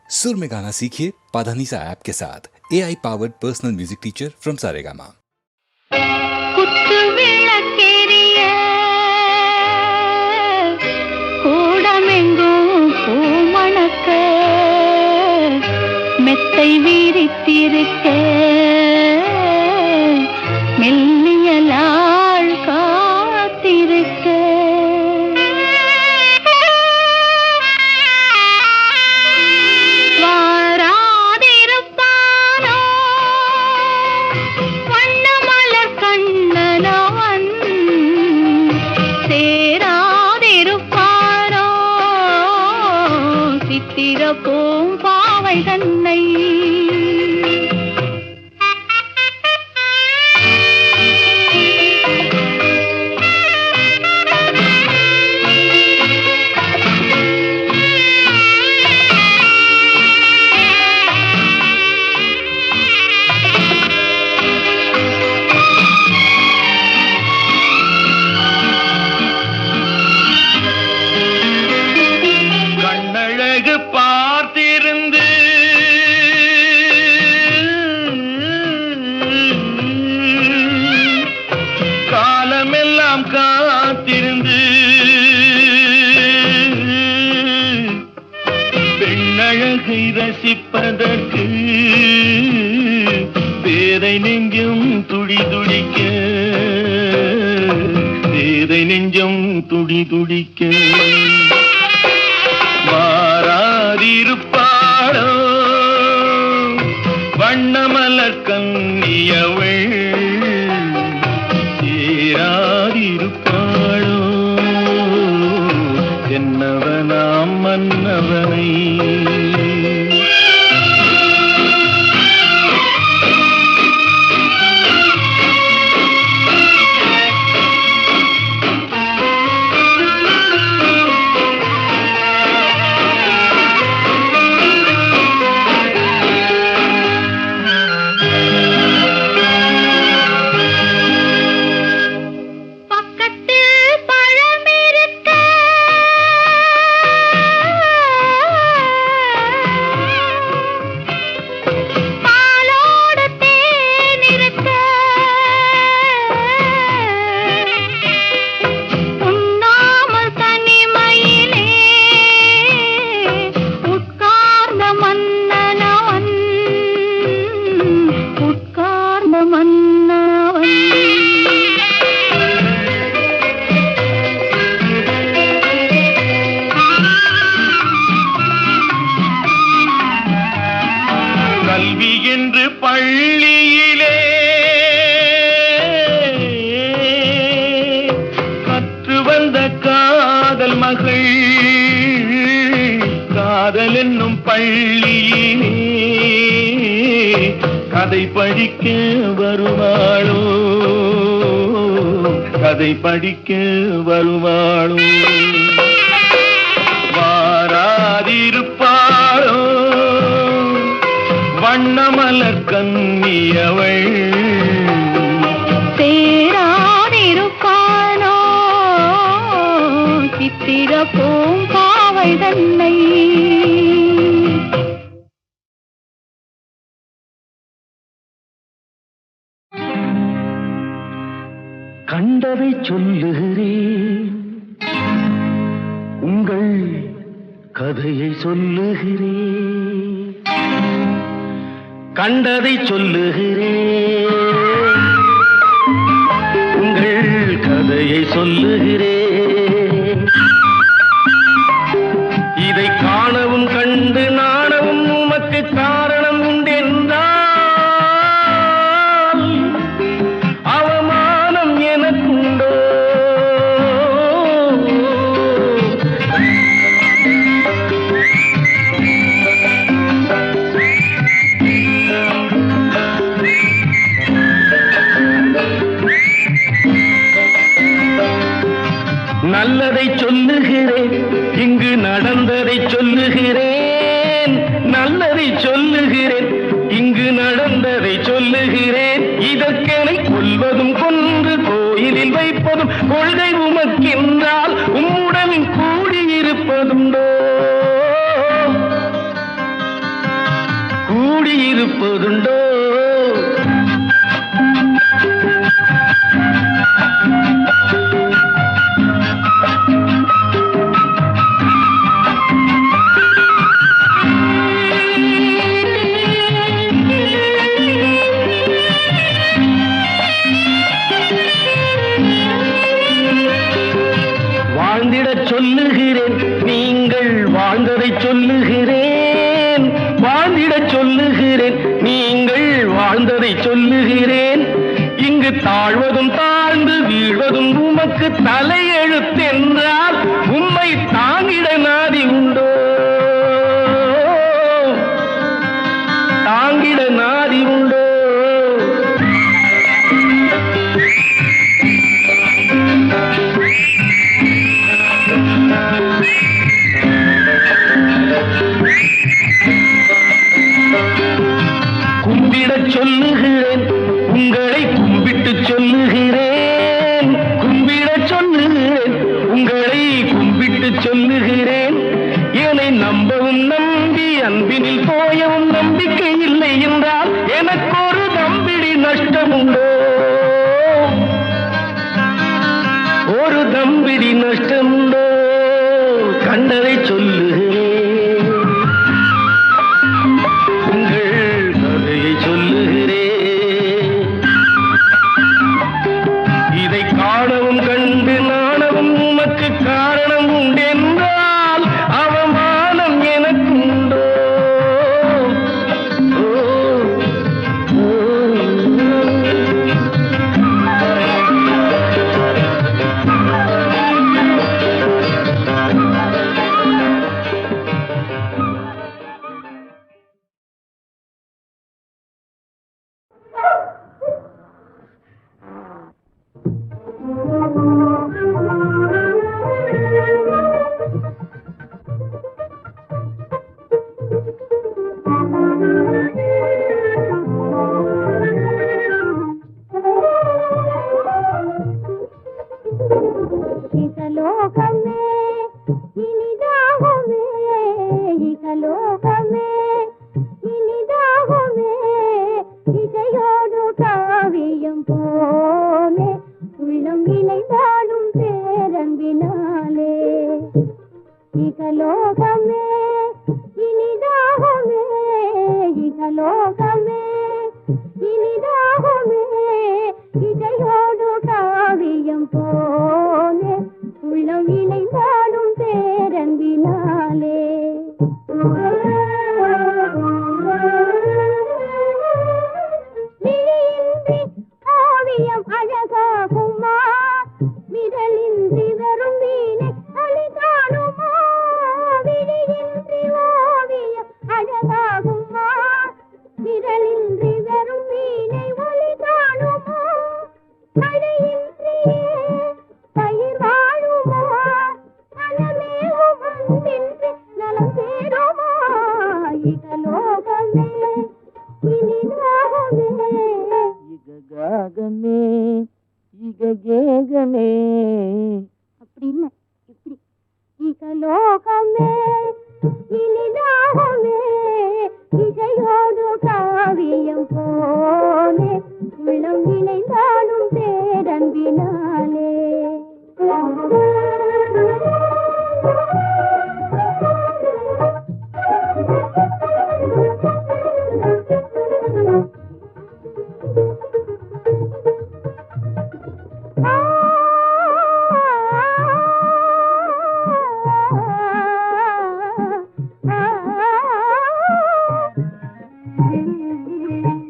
सुर में गाना सीखिए पाधानीसा ऐप के साथ। AI powered personal music teacher from Saregama. மெத்தை வீரித்திருக்க மெல்லியலாள் காத்திருக்க வாராதிருப்பானோ வண்ணமலர் கண்ணனவன் சேராதிருப்பானோ சித்திரப்பூம் பாவை தன்னை காத்திருந்து பெண்ணழகை ரசிப்பதற்கு பேதை நெஞ்சம் துடி துடிக்க பேதை நெஞ்சம் துடி துடிக்க மாறாதிருப்பாளோ வண்ணமலர் கண்ணியவள் இருப்பாளோ என்னவனாம் மன்னவனை கல்வி என்று பள்ளியிலே கற்று வந்த காதல் மகள் காதல் என்னும் பள்ளியிலே கதை படிக்க வருவாளோ கதை படிக்க வருவாளோ வாராதிருப்பாளோ வண்ணமலர் கண்ணியவள் சேராதிருப்பானோ சித்திரப்பூம் பாவை தன்னை கண்டதை சொல்லுகிறேன் உங்கள் கதையை சொல்லுகிறேன் கண்டதை சொல்லுகிறேன் உங்கள் கதையை சொல்லுகிறேன் இதை காணவும் கண்டு நாணவும் உமக்கு காரணம் உண்டென்றால் அவமானம் எனக்குண்டோ நல்லதை சொல்லுகிறேன் இங்கு நடந்ததை சொல்லுகிறேன் நல்லதை சொல்லுகிறேன் இங்கு நடந்ததை சொல்லுகிறேன் இதற்கெனை கொல்வதும் கொன்று கோயிலில் வைப்பதும் கொள்கை உமக்கென்றால் உம்முடன் கூடியிருப்பதுண்டோ கூடியிருப்பதுண்டோ? வாழ்ந்திடச் சொல்லுகிறேன், நீங்கள் வாழ்ந்ததை சொல்லுகிறேன். வாழ்ந்திடச் சொல்லுகிறேன், நீங்கள் வாழ்ந்ததை சொல்லுகிறேன். இங்கு தாழ்வதும் தாழ்ந்து வீழ்வதும் உமக்கு தலையெழுத்தென்றால் உம்மை தாங்கிட நாதி உண்டோ? தாங்கிட நாதி உண்டோ? கும்பிடச் சொல்லுகிறேன், உங்களை கும்பிட்டு சொல்லுகிறேன். கும்பிடச் சொல்லுகிறேன், உங்களை கும்பிட்டு சொல்லுகிறேன். என்னை நம்பவும் நம்பி அன்பினில் போயவும் நம்பிக்கை இல்லை என்றால் எனக்கு ஒரு தம்பிடி நஷ்டம் உண்டோ? ஒரு தம்பிடி நஷ்டம் உண்டோ? கண்டதை சொல்லுகிறேன், உங்கள் கதையை சொல்லுகிறேன். இதை காணவும் கண்டு நாணவும் உமக்கு காரணம் உண்டென்றால் அவமானம் எனக்கு உண்டோ? இகலோகமே இனிதாகுமே, இகலோகமே இனிதாகுமே, இசையோடு காவியம் போலே உள்ளம் இணைந்தாடும் பேரன்பினாலே. இகலோகமே இனிதாகுமே, இகலோகமே இனிதாகுமே, இசையோடு காவியம் போலே உள்ளம் இணைந்தாடும் பேரன்பினாலே. விழியின்றி ஓவியம் அழகாகுமா, விரலின்றி வெறும் வீணை அழி காணுமா. விழியின்றி ஓவியம் அழகாகுமா, விரலின்றி வெறும் வீணை ஒளி காணுமா. மழையின்றியே பயிர் வாழுமா, மனமேவும் அன்பின்றி நலம் சேருமா. இகலோகமே இனிதாகுமே, இககாகமே இககேகமே. அப்படி இல்லை இப்படி. இகலோகமே இனிதாகுமே, இசையோடு காவியம் போலே உள்ளம் இணைந்தாடும் பேரன்பினாலே.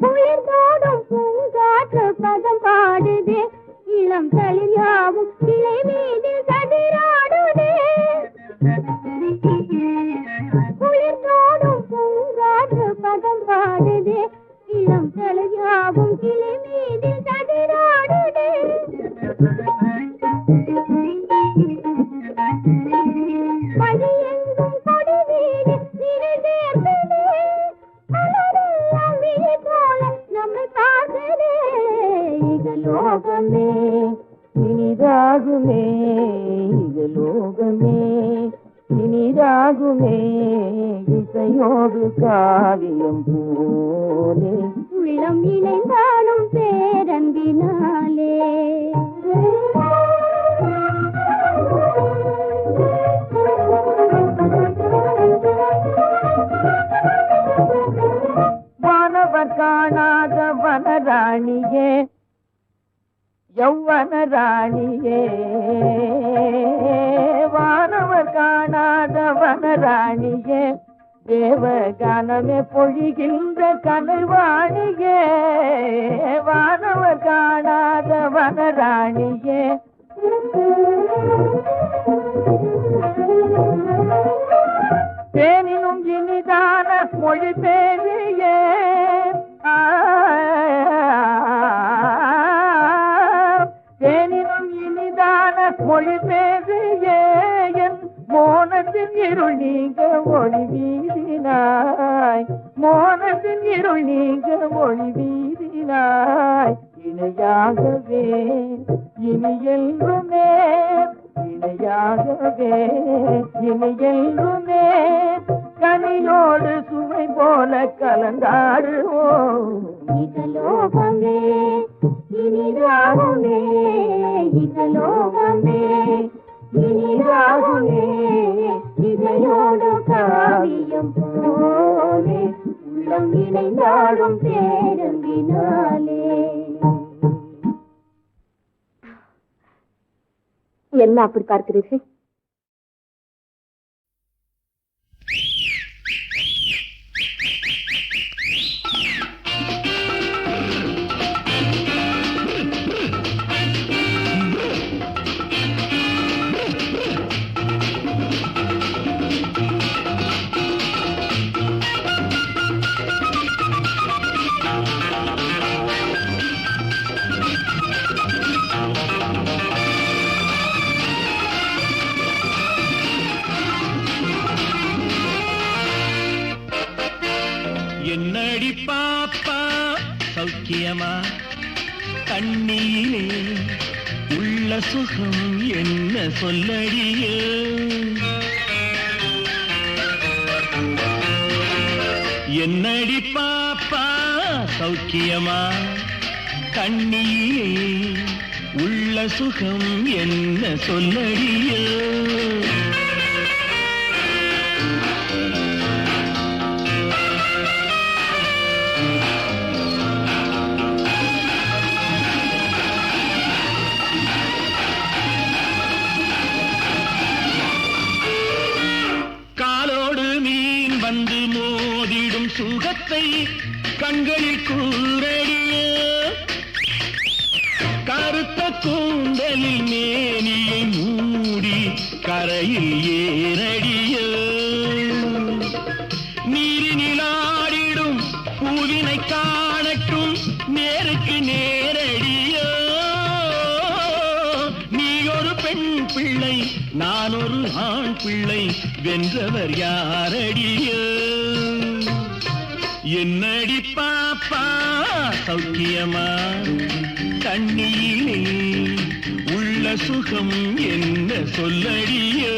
குளிர்ந்தோடும் பூங்காற்று பதம் பாடுதே, இளம் தளிர் யாவும் கிளை மீதில் கதிராடுதே. குளிர்ந்தோடும் பூங்காற்று பதம் பாடுதே, இளம் தளிர் யாவும் கிளை மீதில் கதிராடுதே. மழையெங்கும் கொடி வீடு நிறை சேர்ந்ததே, மலரெல்லாம் விழி போல நம்மை பார்த்ததே. இகலோகமே இனிதாகுமே, இகலோகமே இனிதாகுமே, இசையோடு காவியம் போலே உள்ளம் இணைந்தாலும் பேரன்பினாலே வானவர் காணாத வனராணியே யௌவன ராணியே வானவர் காணாத வனராணியே தேவகானமே பொழிகின்ற கனல்வாணியே வானவர் காணாத வனராணியே தேனினும் இனிதான மொழி பேரியே தேனினும் இனிதான மொழி பேரியே என் மோனத்தின் இருள் நீங்க ஒளி வீசினாய் மோனத்தின் இருள் நீங்க ஒளி வீசினாய் இணையாகவே இனி என்றுமே இணையாகவே இனி என்றுமே கனியோடு சுவை போல கலந்தாடுவோம் இகலோகமே இனிதாகுமே இகலோகமே இனிதாகுமே இதையோடு காவியம் போலே உள்ளம் இணைந்தாடும் பேரன்பினாலே. என்ன அப்படி பார்க்கிறீர்கள்? என்னடி பாப்பா சௌக்கியமா கண்ணியிலே உள்ள சுகம் என்ன சொல்லடியே என்னடி பாப்பா சௌக்கியமா கண்ணியிலே உள்ள சுகம் என்ன சொல்லடியே வந்து மோதிடும் சுகத்தை கண்களில் கூரடிய கருத்த கூந்தலில் மேனியை மூடி கரையில் ஏறடிய நீரினில் ஆடிடும் பூவினை காணட்டும் நேருக்கு நேரடிய நீ ஒரு பெண் பிள்ளை நான் ஒரு ஆண் பிள்ளை வென்றவர் யாரடியோ என்னடி பாப்பா சௌக்கியமா கண்ணியிலே உள்ள சுகம் என்ன சொல்லடியோ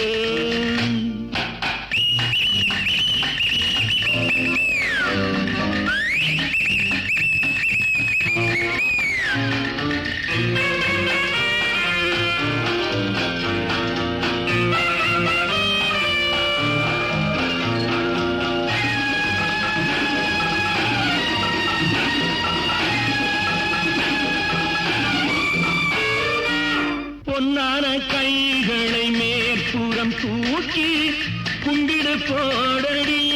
பொன்னான கைகளை மேற்புறம் தூக்கி கும்பிடு போடடிய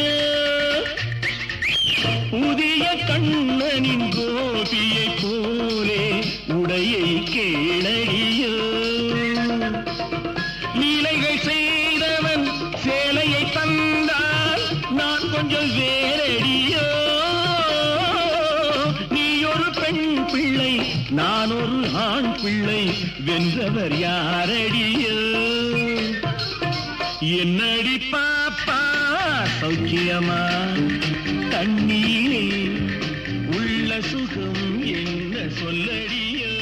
புதிய கண்ணனின் கோபியை போலே உடையை கேளடிய லீலைகள் செய்தவன் சேலையை தந்தால் நான் கொஞ்சம் வேறடியோ நீ ஒரு பெண் பிள்ளை நான் ஒரு ஆண் பிள்ளை வென்றவர் யாரடியோ என்னடி பாப்பா சௌக்கியமா கண்ணியிலே உள்ள சுகம் என்ன சொல்லடியோ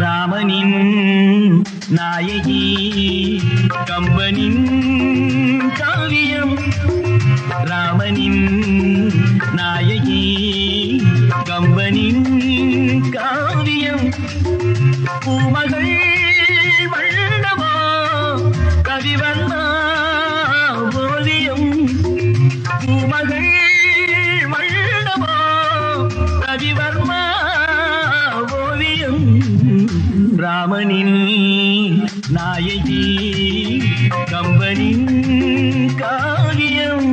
ராமனின் நாயகி கம்பனின் காவியம். ராமனின் நாயகி கம்பனின் காவியம். பூமகள் வண்ணமோ கவிவண்ணா ஓவியம். பூமகள் வண்ணமோ கவிவர்மா ஓவியம். ராமனின் நாயகி கம்பனின் காவியம்.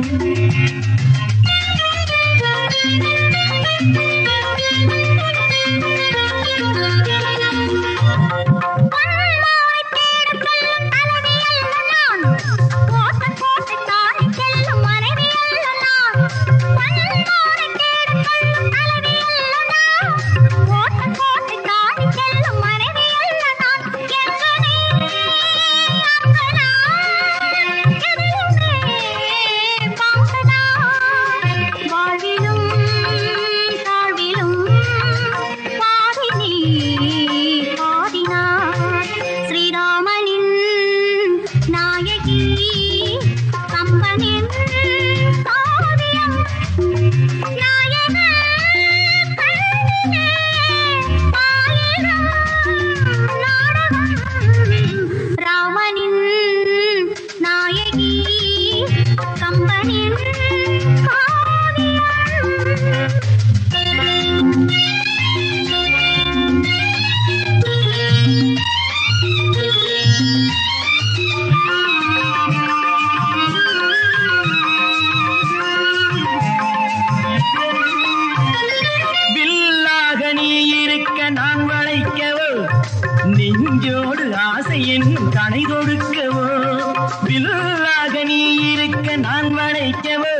நெஞ்சோடு ஆசை என்னும் கணை தொடுக்கவோ. வில்லாக நீ இருக்க நான் வளைக்கவோ.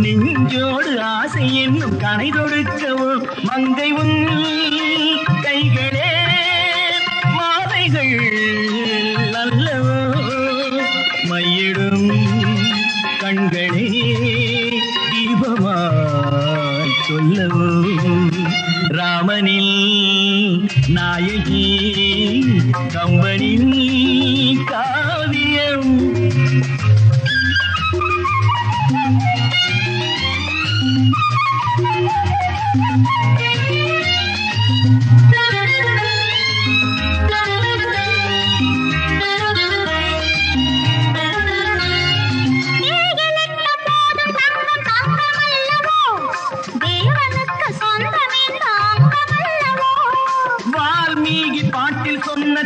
நெஞ்சோடு ஆசை என்னும் கணை தொடுக்கவோ. மங்கை உன் கைகளே மாலைகள் அல்லவோ. மையிடும் கண்களே தீபமாய் சொல்லவோ. ராமனில் நாயகி கம்பனின் காவியம்.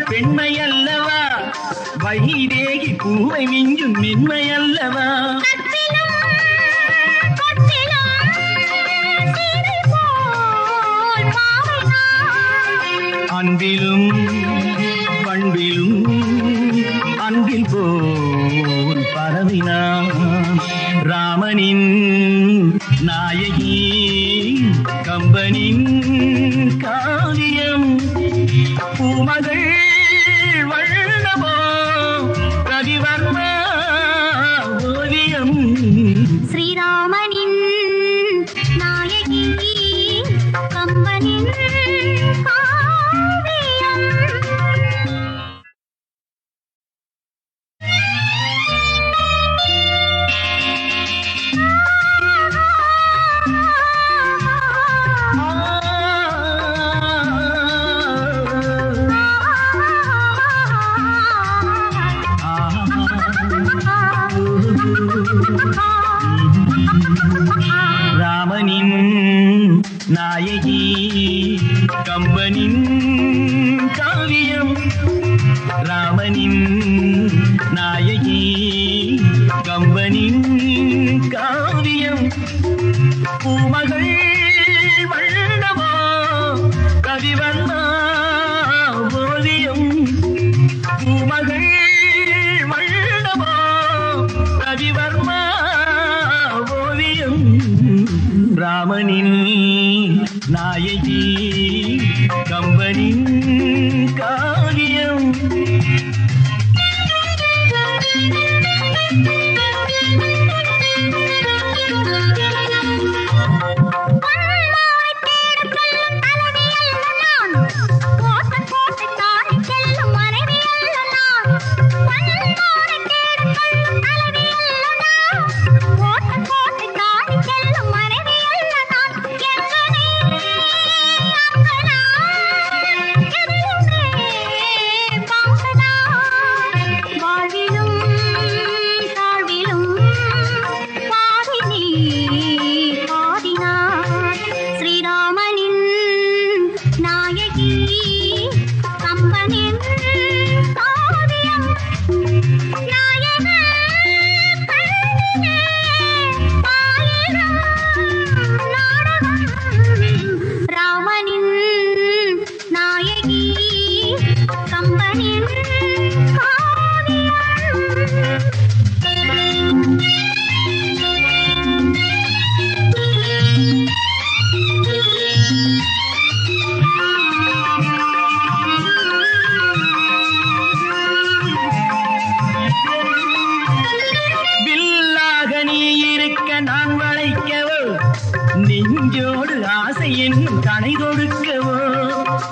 பெண்மை அல்லவா வைதேகி பூவை மிஞ்சும் மென்மை அல்லவா. அன்பிலும் பண்பிலும் அன்பில் போல் பரவினான். ராமனின் நாயகி கம்பனின் காவியம். பூமகள் வண்ணமோ கவிவர்மா ஓவியம். ஸ்ரீராமனின் நாயகி கம்பனின் காவியம். ராமனின் நாயகி கம்பனின் காவியம். ராமனின் நாயகி கம்பனின் காவியம். பூமகள் வண்ணமோ கவிவண்ணா ஓவியம். பூமகள் வண்ணமோ கவிவர்மா ஓவியம். ராமனின் நாயகி கம்பனின் காவியம். தேடும் ஆசை என்னும் கணை தொடுக்கவோ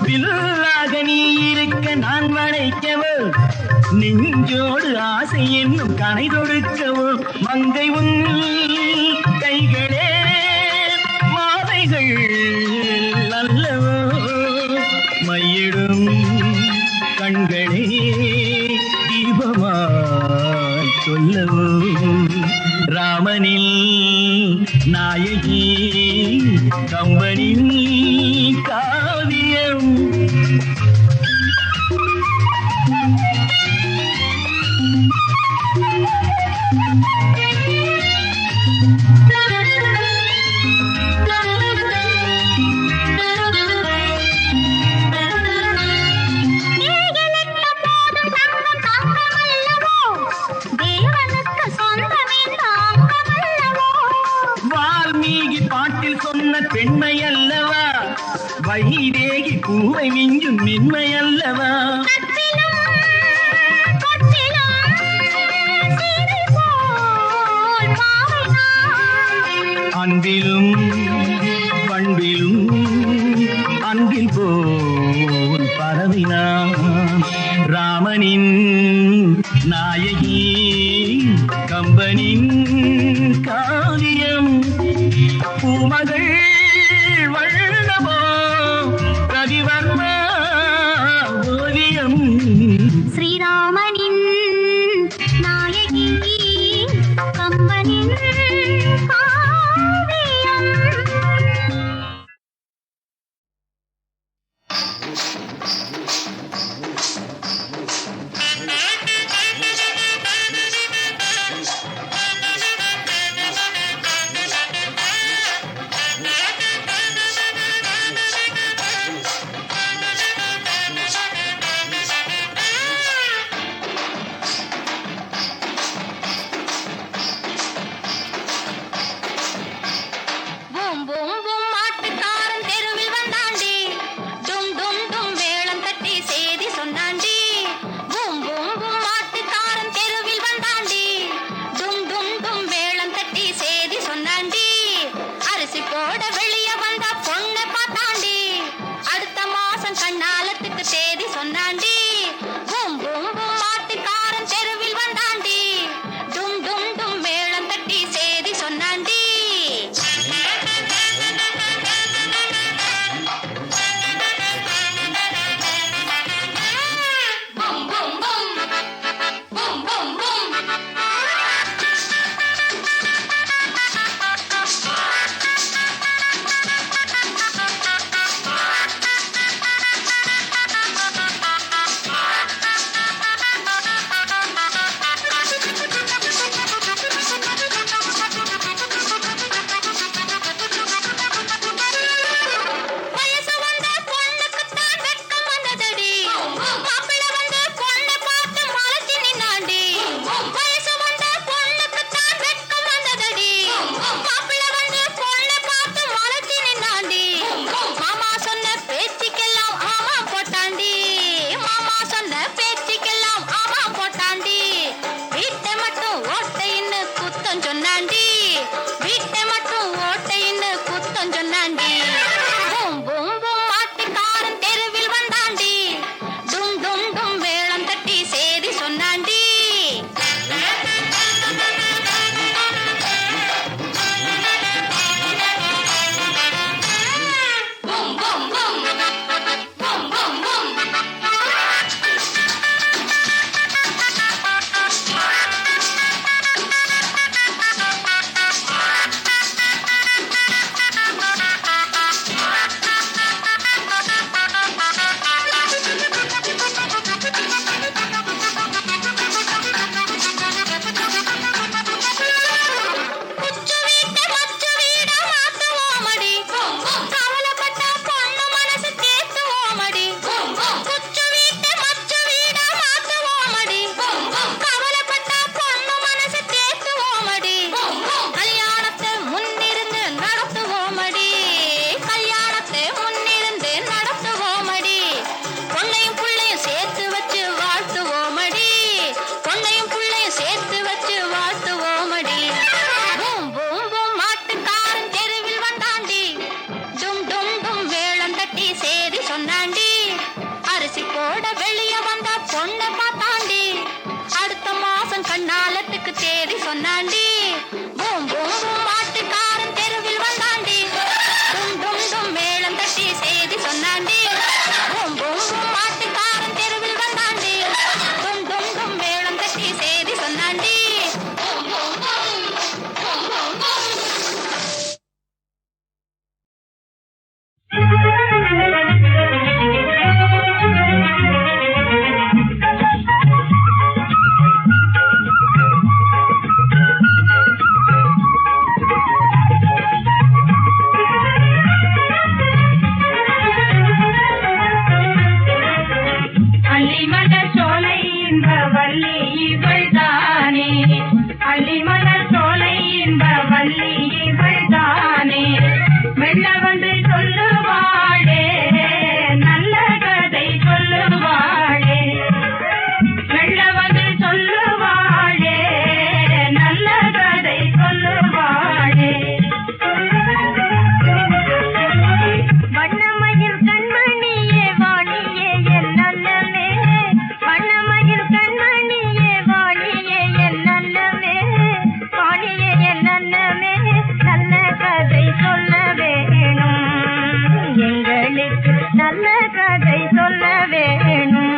வில்லாக நீ இருக்க நான் வளைக்கவோ நெஞ்சோடு ஆசை என்னும் கணை தொடுக்கவோ மங்கை உன் கைகளே மாதைகள் அல்லவோ மையிடும் கண்களே தீபமாய் சொல்லவோ ராமனில் நாயகி கம்பனின் காவியம் வால்மீகி பாட்டில் சொன்ன பெண்மை அல்லவா வைதேகி பூவை மிஞ்சும் மென்மை அல்லவா அன்பிலும் பண்பிலும் அன்பில் போல் பரவினான் ராமனின் நாயகி கம்பனின் காவியம் பூமகள் வண்ணமோ ரவிவர்மா ஓவியம் ஸ்ரீராமனின் நாயகி கம்பனின் காவியம். பூம் பூம் பூம் மாட்டுக்காரன் தெருவில் வந்தாண்டி டும் டும் டும் வேளம் தட்டி செய்தி சொன்னாண்டி பூம் பூம் பூம் மாட்டுக்காரன் தெருவில் வந்தாண்டி டும் டும் டும் வேளம் தட்டி செய்தி சொன்னாண்டி அரிசி போட வெளிய வந்த பொண்ணை பார்த்தாண்டி அடுத்த மாசம் கண்ணாலத்துக்கு தேதி சொன்னாண்டி பூம் பூம் பூம் மாட்டுக்காரன் தெருவில் வந்தாண்டி டும் டும் டும் வேளம் தட்டி செய்தி சொன்னாண்டி Boom, boom, boom. Boom, boom, boom. வயசு வந்த பொண்ணுக்குத்தான் வெட்கம் வந்ததடி. மாப்பிள்ளை வந்து பொண்ணை பார்த்து மலைச்சு நின்னாண்டி. வயசு வந்த பொண்ணுக்குத்தான் வெட்கம் வந்ததடி. மாப்பிள்ளை வந்து பொண்ணை பார்த்து மலைச்சு நின்னாண்டி. மாமா சொன்ன பேச்சுக்கெல்லாம் ஆமா போட்டாண்டி. மாமா சொன்ன பேச்சுக்கெல்லாம் ஆமா போட்டாண்டி. வீட்டை மட்டும் ஓட்டைன்னு குத்தம் சொன்னாண்டி. வீட்டை மட்டும் ஓட்டைன்னு குத்தம் சொன்னாண்டி. பூம் பூம் பூம் மாட்டுக்காரன் தெருவில் வந்தாண்டி டும் டும் டும் வேளம் தட்டி சேதி சொன்னாண்டி. பூம் பூம் பூம் பூம் பூம் பூம். நல்ல கதை சொல்ல வேணும்.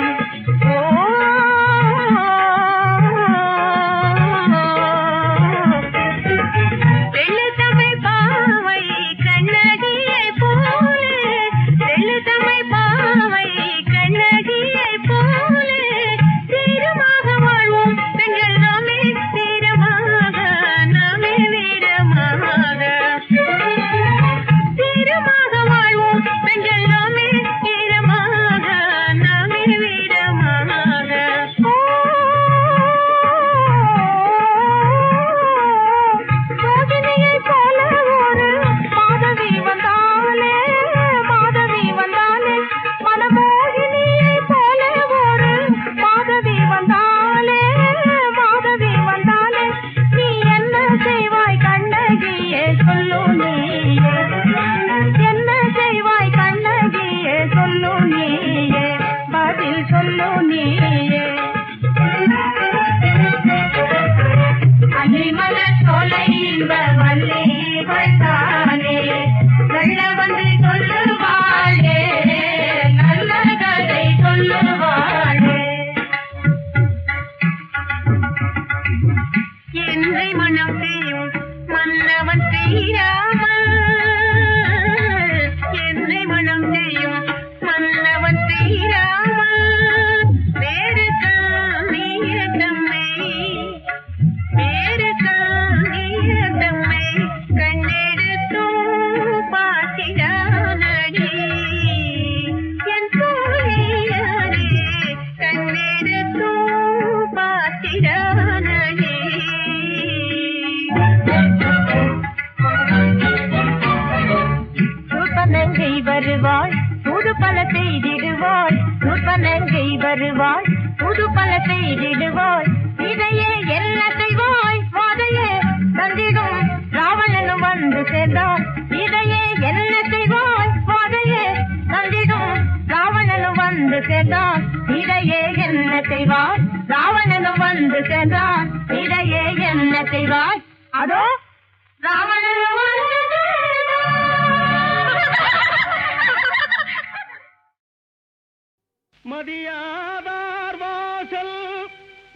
மதியாதார் வாசல்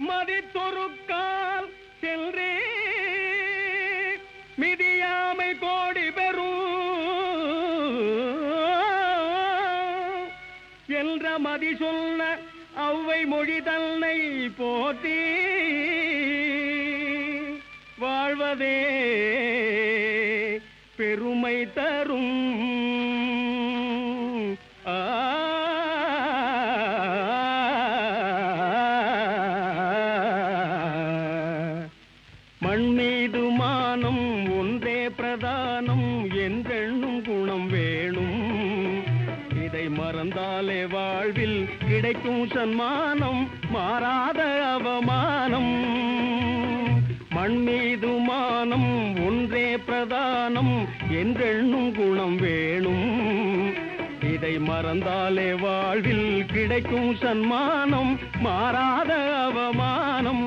மதித்தொருக்கால் சென்றே மிதியாமை கோடி பெறும் என்ற மதி சொன்ன அவ்வை மொழி தன்னை போற்றி வாழ்வதே பெருமை தரும். மண்மீது மானம் ஒன்றே பிரதானம் என்றெண்ணும் குணம் வேணும். இதை மறந்தாலே வாழ்வில் கிடைக்கும் சன்மானம் மாறாத அவமானம். மண்மீது மானம் ஒன்றே பிரதானம் என்றெண்ணும் குணம் வேணும். இதை மறந்தாலே வாழ்வில் கிடைக்கும் சன்மானம் மாறாத அவமானம்.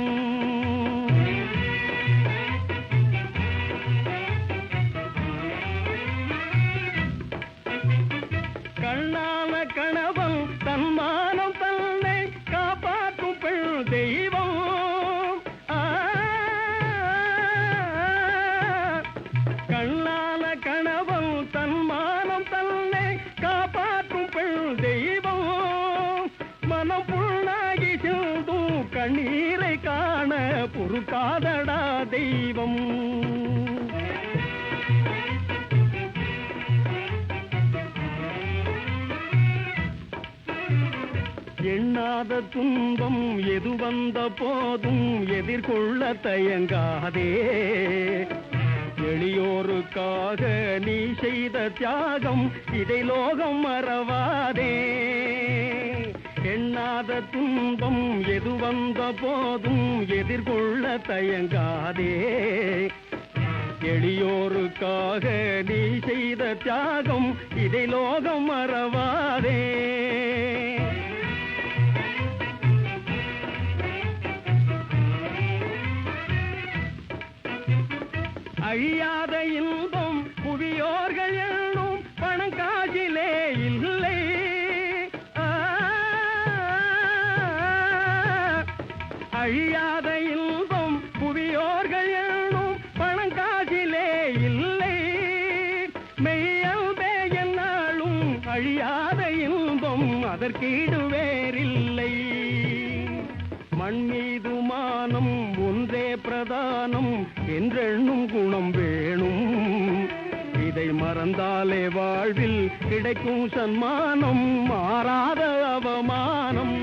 கண்ணான கணவன் தன்மானம் தன்னை காப்பாற்றும் பெண் தெய்வம். கண்ணான கணவன் தன்மானம் தன்னை காப்பாற்றும் பெண் தெய்வம். மனம் புண்ணாகி செல்தும் கண்ணீரை காண பொறுக்காதடா தெய்வம். எண்ணாத துன்பம் எது வந்த போதும் எதிர்கொள்ள தயங்காதே. எளியோருக்காக நீ செய்த தியாகம் இதை லோகம் மறவாதே. எண்ணாத துன்பம் எது வந்த போதும் எதிர்கொள்ள தயங்காதே. எளியோருக்காக நீ செய்த தியாகம் இதை லோகம் மறவாதே. அழியாத இன்பம் புவியோர்கள் எண்ணும் பணம் காசிலே இல்லை. அழியாத இன்பம் புவியோர்கள் எண்ணும் பணங்காசிலே இல்லை. மெய்யல்பே என்னாலும் அழியாத இன்பம் அதற்கீடு வேறில்லை. மண் மீது மானம் ஒன்றே பிரதானம் என்றெண்ணும் குணம் வேணும். இதை மறந்தாலே வாழ்வில் கிடைக்கும் சன்மானம் மாறாத அவமானம்.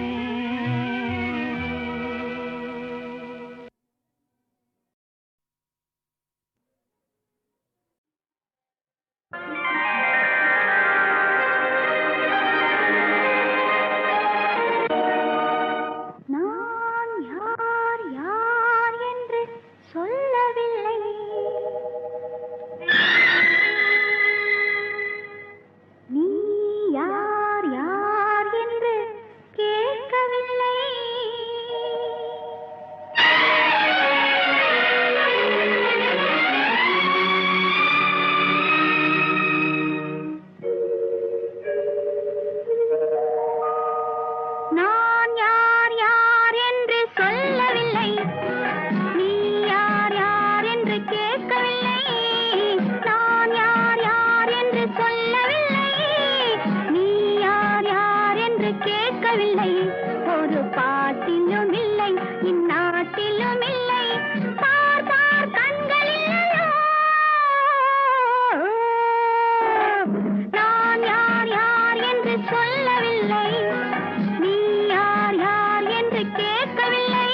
நான் யார் யார் என்று சொல்லவில்லை. நீ யார் யார் என்று கேட்கவில்லை. நான் யார் யார் என்று சொல்லவில்லை. நீ யார் யார் என்று கேட்கவில்லை. நான் யார் யார் என்று சொல்லவில்லை. நீ யார் யார் என்று கேட்கவில்லை. ஒரு பாட்டிலும் இல்லை, இந்நாட்டிலும் இல்லை. பார்த்தார் கண்களில்லையோ. நான் யார் யார் என்று சொல்லவில்லை. நீ யார் யார் என்று கேட்கவில்லை.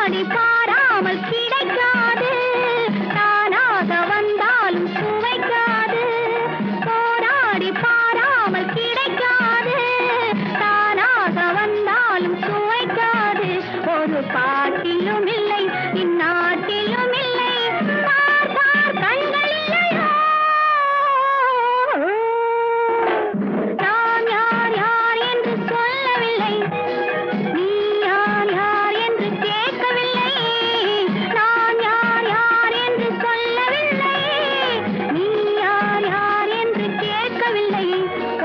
போராடி பாராமல் கிடைக்காது தானாக வந்தாலும் சுவைக்காது போராடி பாராமல் கிடைக்காது தானாக வந்தாலும் சுவைக்காது ஒரு பாட்டிலும் இல்லை இந்நாட்டிலும் இல்லை பார் பார் கண்கள் இல்லையோ நான் யார் யார் என்று சொல்லவில்லை நீ யார் யார் என்று கேட்கவில்லை நான் யார் யார் என்று சொல்லவில்லை நீ யார் யார் என்று கேட்கவில்லை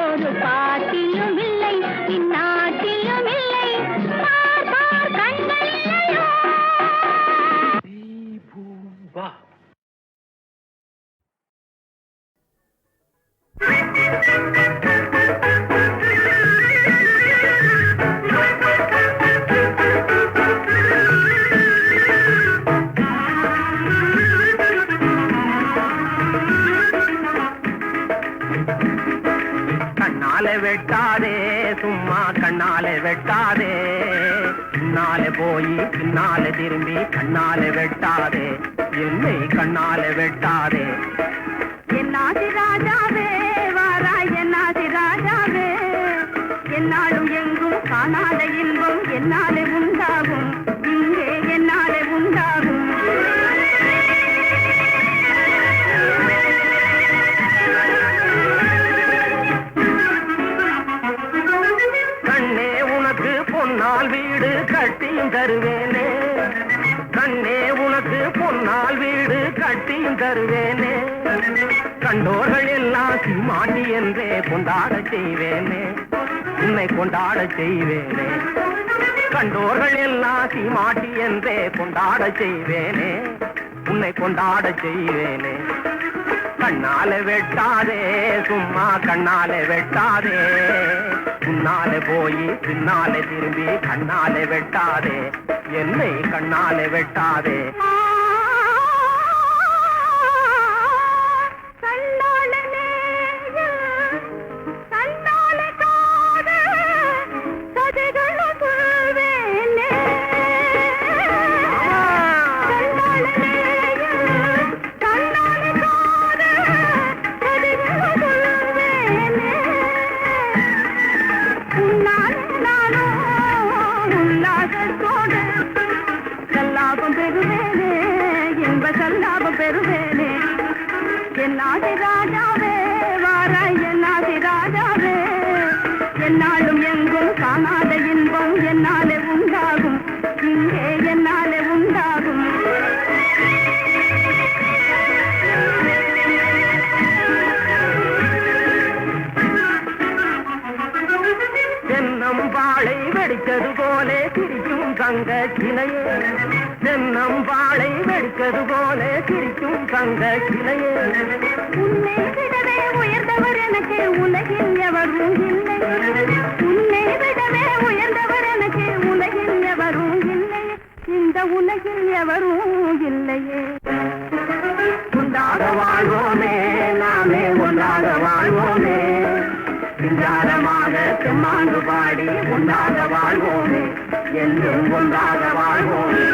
ஒரு பாட்டிலும் இல்லை இந்நாட்டிலும் இல்லை பார் பார் கண்கள் இல்லையோ கண்ணாலே வெட்டாதே சும்மா கண்ணாலே வெட்டாதே பின்னாலே போய் பின்னாலே திரும்பி கண்ணாலே வெட்டாதே என்னை கண்ணாலே வெட்டாதே என்னாசி ராஜாவே வாராய் என்னாசி ராஜாவே என்னாலும் எங்கும் காணாத இன்பம் என்னாலே உண்டாகும் இங்கே என்னாலே உண்டாகும் கண்ணே உனக்கு பொன்னால் வீடு கட்டியும் தருவேனே கண்ணே உனக்கு பொன்னால் வீடு கட்டியும் தருவேனே கண்டோர்கள் எல்லாம் சீமாட்டி என்றே கொண்டாட செய்வேனே உன்னை கொண்டாட செய்வேனே கண்டோர்கள் எல்லாம் சீமாட்டி என்றே கொண்டாட செய்வேனே உன்னை கொண்டாட செய்வேனே கண்ணாலே வெட்டாதே சும்மா கண்ணாலே வெட்டாதே முன்னாலே போய் பின்னாலே திரும்பி கண்ணாலே வெட்டாதே என்னை கண்ணாலே வெட்டாதே பெறுவேனே என்னாசி ராஜாவே வாராய் என்னாசி ராஜாவே என்னாலும் எங்கும் காணாத இன்பம் என்னாலே உண்டாகும் இங்கே என்னாலே உண்டாகும் தென்னம் வாழை வெடித்தது போலே சிரிக்கும் தங்க கிளையே தென்னம் வாழை வெடித்தது போலே சிரிக்கும் தங்க கிளையே உன்னை விடவே உயர்ந்தவர் எனக்கு உலகில் எவரும் இல்லை உன்னை விடவே உயர்ந்தவர் எனக்கு உலகில் எவரும் இல்லை இந்த உலகில் எவரும் இல்லையே ஒன்றாக வாழ்வோமே நாமே ஒன்றாக வாழ்வோமே சிங்காரமாக செம்மாண்டு பாடி ஒன்றாக வாழ்வோமே என்றும் ஒன்றாக வாழ்வோமே